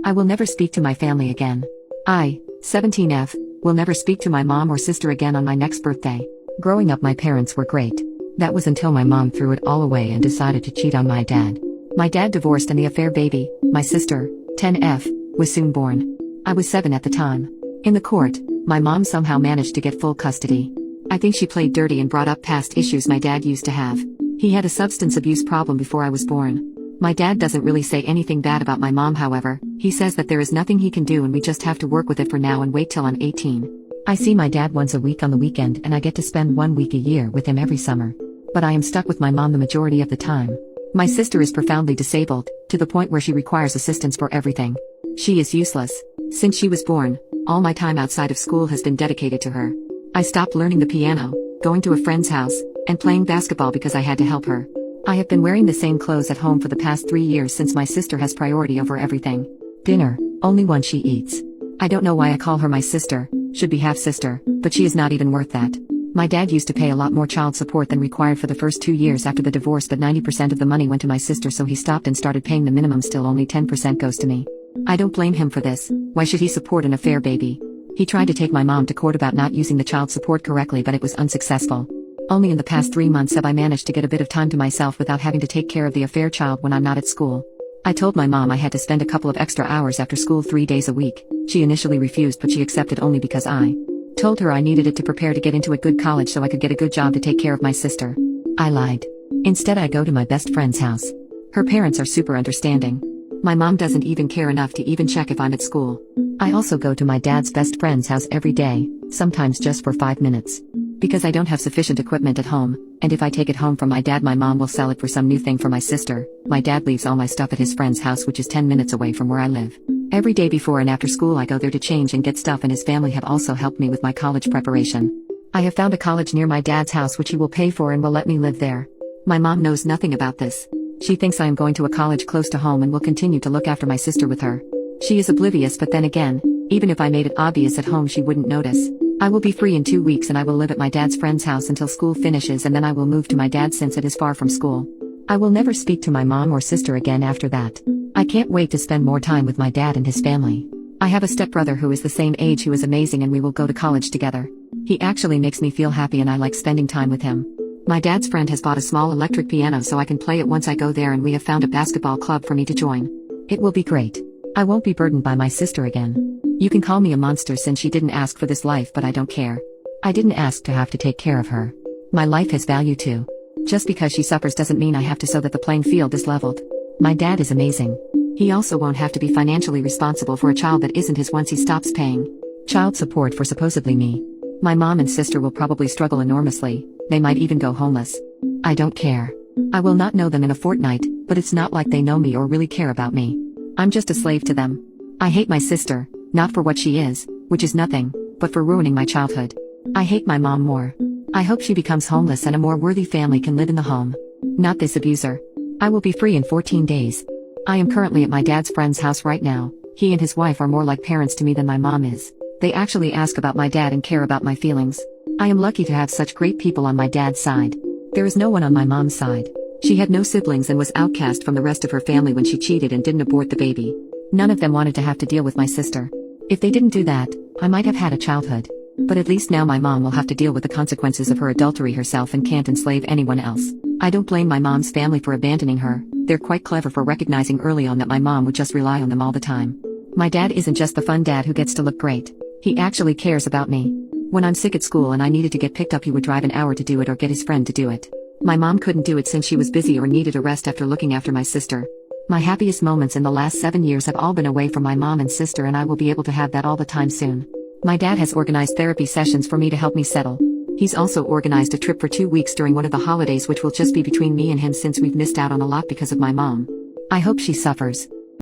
I will never speak to my family again. I, 17F, will never speak to my mom or sister again on my next birthday. Growing up, my parents were great. That was until my mom threw it all away and decided to cheat on my dad. My dad divorced and the affair baby, my sister, 10F, was soon born. I was 7 at the time. In the court, my mom somehow managed to get full custody. I think she played dirty and brought up past issues my dad used to have. He had a substance abuse problem before I was born. My dad doesn't really say anything bad about my mom, however. He says that there is nothing he can do and we just have to work with it for now and wait till I'm 18. I see my dad once a week on the weekend and I get to spend 1 week a year with him every summer. But I am stuck with my mom the majority of the time. My sister is profoundly disabled, to the point where she requires assistance for everything. She is useless. Since she was born, all my time outside of school has been dedicated to her. I stopped learning the piano, going to a friend's house, and playing basketball because I had to help her. I have been wearing the same clothes at home for the past 3 years since my sister has priority over everything. Dinner, only one she eats. I don't know why I call her my sister, should be half-sister, but she is not even worth that. My dad used to pay a lot more child support than required for the first 2 years after the divorce, but 90% of the money went to my sister, so he stopped and started paying the minimum. Still only 10% goes to me. I don't blame him for this. Why should he support an affair baby? He tried to take my mom to court about not using the child support correctly, but it was unsuccessful. Only in the past 3 months have I managed to get a bit of time to myself without having to take care of the affair child when I'm not at school. I told my mom I had to spend a couple of extra hours after school 3 days a week. She initially refused, but she accepted only because I told her I needed it to prepare to get into a good college so I could get a good job to take care of my sister. I lied. Instead, I go to my best friend's house. Her parents are super understanding. My mom doesn't even care enough to even check if I'm at school. I also go to my dad's best friend's house every day, sometimes just for 5 minutes. Because I don't have sufficient equipment at home, and if I take it home from my dad, my mom will sell it for some new thing for my sister. My dad leaves all my stuff at his friend's house, which is 10 minutes away from where I live. Every day before and after school I go there to change and get stuff, and his family have also helped me with my college preparation. I have found a college near my dad's house which he will pay for and will let me live there. My mom knows nothing about this. She thinks I am going to a college close to home and will continue to look after my sister with her. She is oblivious, but then again, even if I made it obvious at home, she wouldn't notice. I will be free in 2 weeks and I will live at my dad's friend's house until school finishes, and then I will move to my dad since it is far from school. I will never speak to my mom or sister again after that. I can't wait to spend more time with my dad and his family. I have a stepbrother who is the same age who is amazing, and we will go to college together. He actually makes me feel happy and I like spending time with him. My dad's friend has bought a small electric piano so I can play it once I go there, and we have found a basketball club for me to join. It will be great. I won't be burdened by my sister again. You can call me a monster since she didn't ask for this life, but I don't care. I didn't ask to have to take care of her. My life has value too. Just because she suffers doesn't mean I have to, so that the playing field is leveled. My dad is amazing. He also won't have to be financially responsible for a child that isn't his once he stops paying child support for supposedly me. My mom and sister will probably struggle enormously. They might even go homeless. I don't care. I will not know them in a fortnight, but it's not like they know me or really care about me. I'm just a slave to them. I hate my sister, not for what she is, which is nothing, but for ruining my childhood. I hate my mom more. I hope she becomes homeless and a more worthy family can live in the home. Not this abuser. I will be free in 14 days. I am currently at my dad's friend's house right now. He and his wife are more like parents to me than my mom is. They actually ask about my dad and care about my feelings. I am lucky to have such great people on my dad's side. There is no one on my mom's side. She had no siblings and was outcast from the rest of her family when she cheated and didn't abort the baby. None of them wanted to have to deal with my sister. If they didn't do that, I might have had a childhood. But at least now my mom will have to deal with the consequences of her adultery herself and can't enslave anyone else. I don't blame my mom's family for abandoning her. They're quite clever for recognizing early on that my mom would just rely on them all the time. My dad isn't just the fun dad who gets to look great. He actually cares about me. When I'm sick at school and I needed to get picked up, he would drive an hour to do it or get his friend to do it. My mom couldn't do it since she was busy or needed a rest after looking after my sister. My happiest moments in the last 7 years have all been away from my mom and sister, and I will be able to have that all the time soon. My dad has organized therapy sessions for me to help me settle. He's also organized a trip for 2 weeks during one of the holidays, which will just be between me and him since we've missed out on a lot because of my mom. I hope she suffers.